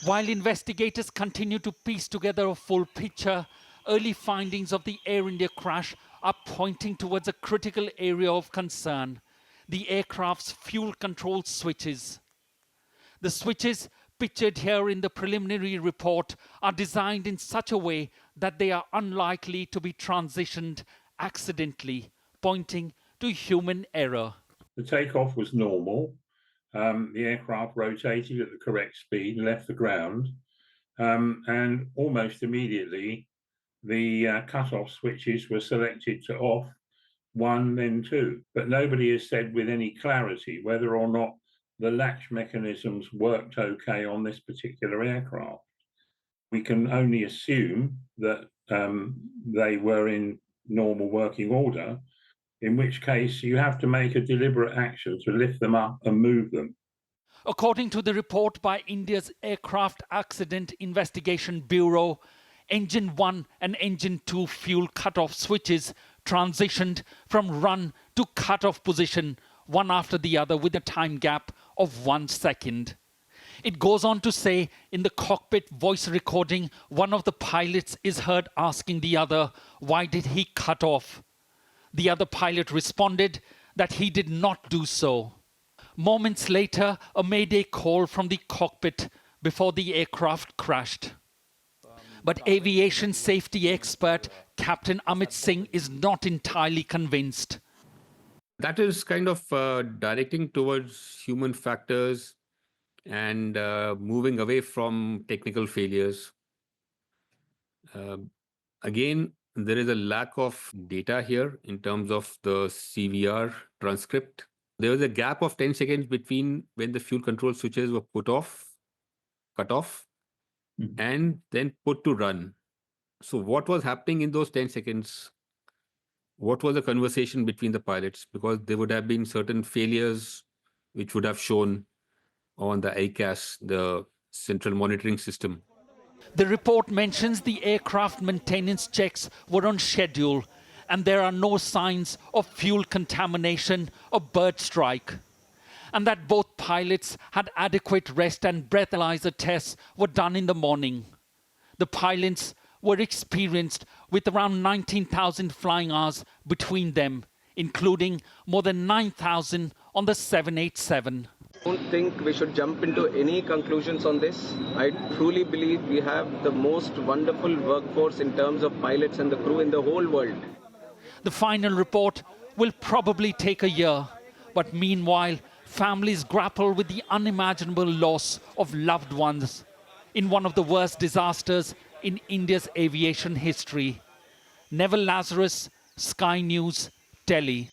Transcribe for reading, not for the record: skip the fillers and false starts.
While investigators continue to piece together a full picture, early findings of the Air India crash are pointing towards a critical area of concern: the aircraft's fuel control switches. The switches pictured here in the preliminary report are designed in such a way that they are unlikely to be transitioned accidentally, pointing to human error. The takeoff was normal. The aircraft rotated at the correct speed and left the ground. And almost immediately, the cut-off switches were selected to off, one, then two. But nobody has said with any clarity whether or not the latch mechanisms worked okay on this particular aircraft. We can only assume that they were in normal working order, in which case you have to make a deliberate action to lift them up and move them. According to the report by India's Aircraft Accident Investigation Bureau, Engine 1 and Engine 2 fuel cut-off switches transitioned from run to cut-off position, one after the other with a time gap of 1 second. It goes on to say in the cockpit voice recording, one of the pilots is heard asking the other, "Why did he cut off?" The other pilot responded that he did not do so. Moments later, a mayday call from the cockpit before the aircraft crashed. But aviation safety expert Captain Amit Singh is not entirely convinced. That is kind of directing towards human factors and moving away from technical failures. Again, there is a lack of data here in terms of the CVR transcript. There was a gap of 10 seconds between when the fuel control switches were cut off, and then put to run. So what was happening in those 10 seconds? What was the conversation between the pilots? Because there would have been certain failures which would have shown on the ICAS, the central monitoring system. The report mentions the aircraft maintenance checks were on schedule and there are no signs of fuel contamination or bird strike, and that both pilots had adequate rest and breathalyzer tests were done in the morning. The pilots were experienced with around 19,000 flying hours between them, including more than 9,000 on the 787. I don't think we should jump into any conclusions on this. I truly believe we have the most wonderful workforce in terms of pilots and the crew in the whole world. The final report will probably take a year, but meanwhile, families grapple with the unimaginable loss of loved ones in one of the worst disasters in India's aviation history. Neville Lazarus, Sky News, Delhi.